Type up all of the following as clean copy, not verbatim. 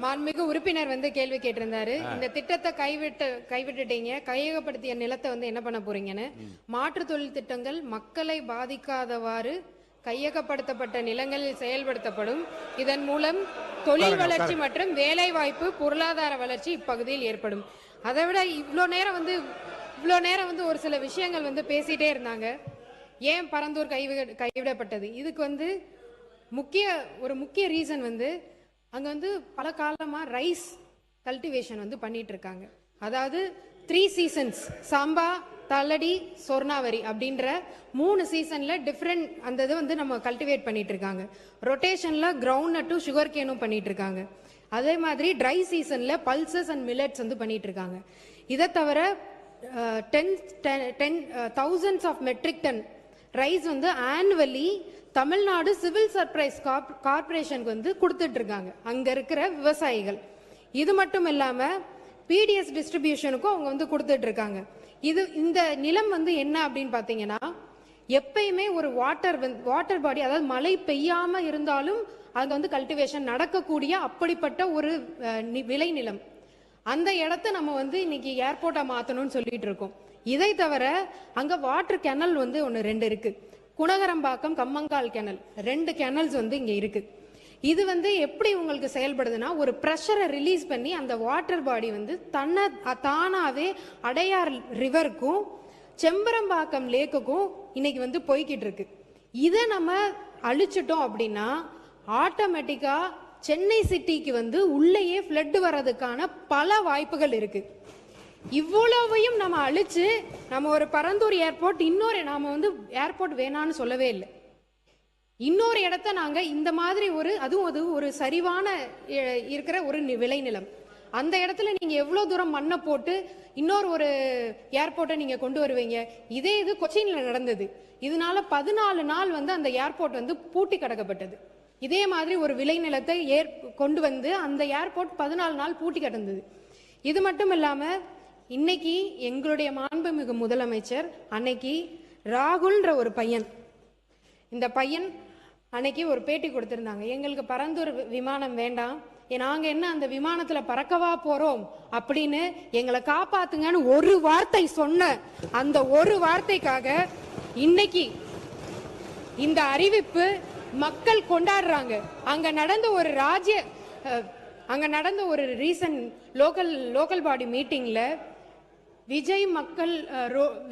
மாண்புமிகு உறுப்பினர் கேள்வி கேட்டிருந்தாரு. இந்த திட்டத்தை கைவிட்டுட்டீங்க, கையகப்படுத்திய நிலத்தை என்ன பண்ண போறீங்கன்னு. மாற்று தொழில் திட்டங்கள் மக்களை பாதிக்காதவாறு கையகப்படுத்தப்பட்ட நிலங்களில் செயல்படுத்தப்படும். இதன் மூலம் தொழில் வளர்ச்சி மற்றும் வேலை வாய்ப்பு, பொருளாதார வளர்ச்சி இப்பகுதியில் ஏற்படும். அதை விட இவ்வளோ நேரம் ஒரு சில விஷயங்கள் பேசிட்டே இருந்தாங்க. ஏன் பரந்தூர் கைவிடப்பட்டது? இதுக்கு முக்கிய ரீசன் அங்க பல காலமா ரைஸ் கல்டிவேஷன் பண்ணிட்டு இருக்காங்க. அதாவது 3 சீசன்ஸ், சாம்பா, தலடி, சொர்ணாவரி அப்படின்ற 3 சீசன்ல டிஃப்ரெண்ட் அந்த இது நம்ம கல்டிவேட் பண்ணிட்டு இருக்காங்க. ரொட்டேஷன்ல கிரவுண்ட் நட்டும் சுகர் கேனும் பண்ணிட்டு இருக்காங்க. அதே மாதிரி ட்ரை சீசன்ல பல்சஸ் அண்ட் மில்லட்ஸ் பண்ணிட்டு இருக்காங்க. இதை தவிர thousands of metric ton rice annually Tamil Nadu civil supplies கார்பரேஷனுக்கு கொடுத்துட்டு இருக்காங்க அங்க இருக்கிற விவசாயிகள். இது மட்டும் இல்லாம பிடிஎஸ் டிஸ்ட்ரிபியூஷனுக்கும் அவங்க கொடுத்துட்டு இருக்காங்க. இந்த நிலம் என்ன அப்படின்னு பாத்தீங்கன்னா, எப்பயுமே ஒரு வாட்டர் பாடி, அதாவது மழை பெய்யாம இருந்தாலும் அங்க கல்டிவேஷன் நடக்கக்கூடிய அப்படிப்பட்ட ஒரு விளை நிலம். அந்த இடத்த நம்ம இன்னைக்கு ஏர்போர்ட்டா மாத்தணும்னு சொல்லிட்டு இருக்கோம். இதை தவிர அங்க வாட்டர் கேனல் 2 இருக்கு. குணகரம்பாக்கம், கம்மங்கால் கேனல், 2 கேனல்ஸ் இங்க இருக்கு. இது எப்படி உங்களுக்கு செயல்படுதுன்னா, ஒரு ப்ரெஷரை ரிலீஸ் பண்ணி அந்த வாட்டர் பாடி தானாவே அடையார் ரிவருக்கும் செம்பரம்பாக்கம் லேக்குக்கும் இன்னைக்கு போய்கிட்டு இருக்கு. இதை நம்ம அழிச்சிட்டோம் அப்படின்னா ஆட்டோமேட்டிக்கா சென்னை சிட்டிக்கு உள்ளேயே ஃப்ளட் வர்றதுக்கான பல வாய்ப்புகள் இருக்கு. இவ்வளவையும் நம்ம அழிச்சு நம்ம ஒரு பரந்தூர் ஏர்போர்ட், நாம ஏர்போர்ட் வேணான்னு சொல்லவே இல்லை. இன்னொரு இடத்த நாங்க இந்த மாதிரி அதுவும் ஒரு சரிவான இருக்கிற ஒரு விளைநிலம், அந்த இடத்துல நீங்க எவ்வளவு தூரம் மண்ணை போட்டு இன்னொரு ஒரு ஏர்போர்ட்டை நீங்க கொண்டு வருவீங்க? இதே இது கொச்சின்ல நடந்தது. இதனால 14 நாள் அந்த ஏர்போர்ட் பூட்டி கிடக்கப்பட்டது. இதே மாதிரி ஒரு விளைநிலத்தை கொண்டு அந்த ஏர்போர்ட் 14 நாள் பூட்டி கிடந்தது. இது மட்டும் இல்லாம இன்னைக்கு எங்களுடைய மாண்புமிகு முதலமைச்சர் அன்னைக்கு ராகுல்ன்ற ஒரு பையன், இந்த பையன் அன்னைக்கு ஒரு பேட்டி கொடுத்திருந்தாங்க. எங்களுக்கு பரந்தூர் விமானம் வேண்டாம், நாங்க அந்த விமானத்துல பறக்கவா போறோம் அப்படின்னு எங்களை காப்பாத்துங்கன்னு ஒரு வார்த்தை சொன்ன அந்த ஒரு வார்த்தைக்காக இன்னைக்கு இந்த அறிவிப்பு மக்கள் கொண்டாடுறாங்க. அங்க நடந்த ஒரு ரீசன்ட் லோக்கல் பாடி மீட்டிங்ல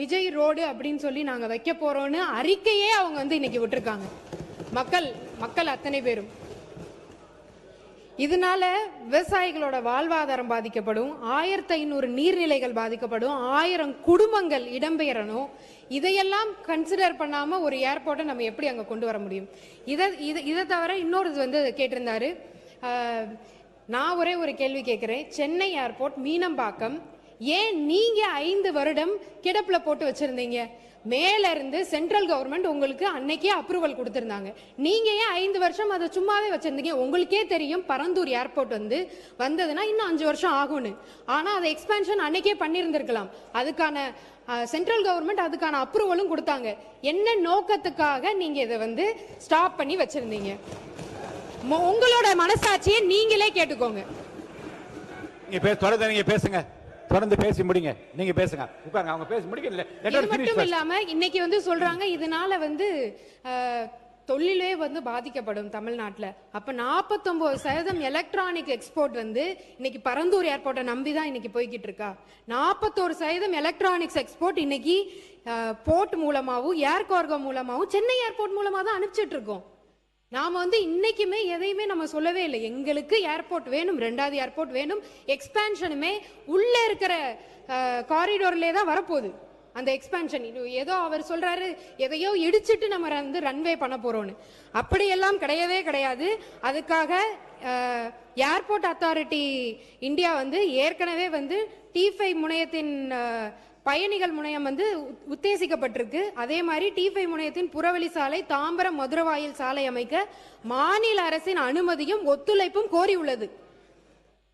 விஜய் ரோடு அப்படின்னு சொல்லி நாங்க வைக்க போறோம்னு அறிக்கையே அவங்க இன்னைக்கு விட்டுருக்காங்க. மக்கள் அத்தனை பேரும். இதனால விவசாயிகளோட வாழ்வாதாரம் பாதிக்கப்படும், 1500 நீர்நிலைகள் பாதிக்கப்படும், 1000 குடும்பங்கள் இடம்பெயரணும். இதையெல்லாம் கன்சிடர் பண்ணாம ஒரு ஏர்போர்ட்டை நம்ம எப்படி அங்க கொண்டு வர முடியும்? இதை தவிர இன்னொரு கேட்டிருந்தாரு. நான் ஒரே ஒரு கேள்வி கேட்கிறேன். சென்னை ஏர்போர்ட் மீனம்பாக்கம் ஏன் நீங்க 5 வருடம் கிடப்புல போட்டு வச்சிருந்தீங்க? மேல இருந்து சென்ட்ரல் கவர்மெண்ட் உங்களுக்கு அன்னைக்கே அப்ரூவல் கொடுத்திருந்தாங்க. நீங்க ஏன் 5 வருஷம் அதை சும்மாவே வச்சிருந்தீங்க? உங்களுக்கே தெரியும் பரந்தூர் ஏர்போர்ட் வந்ததுன்னா இன்னும் 5 வருஷம் ஆகும்னு. ஆனா அதை எக்ஸ்பேன்ஷன் அன்னைக்கே பண்ணியிருந்திருக்கலாம். அதுக்கான சென்ட்ரல் கவர்மெண்ட் அதுக்கான அப்ரூவலும் கொடுத்தாங்க. என்ன நோக்கத்துக்காக நீங்க இதை ஸ்டாப் பண்ணி வச்சிருந்தீங்க? உங்களோட மனசாட்சியை நீங்களே கேட்டுக்கோங்க. நீங்க பேசுங்க, தொடர்ந்து பேசி முடிங்க. நீங்க பேசுங்க. உட்காருங்க, அவங்க பேசி முடிக்கல. இது மட்டும் இல்லாம இன்னைக்கு சொல்றாங்க இதனால தொழிலே பாதிக்கப்படும் தமிழ்நாட்டில். அப்ப 49% எலக்ட்ரானிக் எக்ஸ்போர்ட் இன்னைக்கு பரந்தூர் ஏர்போர்ட்டை நம்பி தான் இன்னைக்கு போய்கிட்டு இருக்கா. 41% எலக்ட்ரானிக்ஸ் எக்ஸ்போர்ட் இன்னைக்கு போர்ட் மூலமாவும் ஏர் கார்கோ மூலமாவும் சென்னை ஏர்போர்ட் மூலமா தான் அனுப்பிச்சிட்டு இருக்கோம். நாம இன்னைக்குமே எதையுமே நம்ம சொல்லவே இல்லை. எங்களுக்கு ஏர்போர்ட் வேணும், 2வது ஏர்போர்ட் வேணும். எக்ஸ்பேன்ஷனுமே உள்ள இருக்கிற காரிடோர்லே தான் வரப்போகுது. அந்த எக்ஸ்பேன்ஷன் ஏதோ அவர் சொல்றாரு எதையோ இடிச்சிட்டு நம்ம ரன்வே பண்ண போறோம்னு. அப்படியெல்லாம் கிடையவே கிடையாது. அதுக்காக ஏர்போர்ட் அத்தாரிட்டி இந்தியா ஏற்கனவே T5 முனையத்தின் பயணிகள் முனையம் உத்தேசிக்கப்பட்டிருக்கு. அதே மாதிரி T5 முனையத்தின் புறவழி சாலை, தாம்பரம் மதுரவாயில் சாலை அமைக்க மாநில அரசின் அனுமதியும் ஒத்துழைப்பும் கோரி உள்ளது.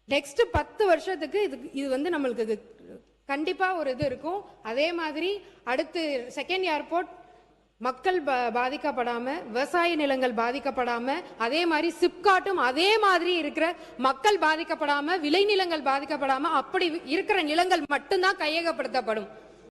நெக்ஸ்ட் 10 வருஷத்துக்கு இது நம்மளுக்கு கண்டிப்பா ஒரு இது இருக்கும். அதே மாதிரி அடுத்து செகண்ட் ஏர்போர்ட் மக்கள் பாதிக்கப்படாம, விவசாய நிலங்கள் பாதிக்கப்படாம, அதே மாதிரி சிப்காட்டும் அதே மாதிரி இருக்கிற மக்கள் பாதிக்கப்படாம, விளைநிலங்கள் பாதிக்கப்படாம அப்படி இருக்கிற நிலங்கள் மட்டும்தான் கையகப்படுத்தப்படும்.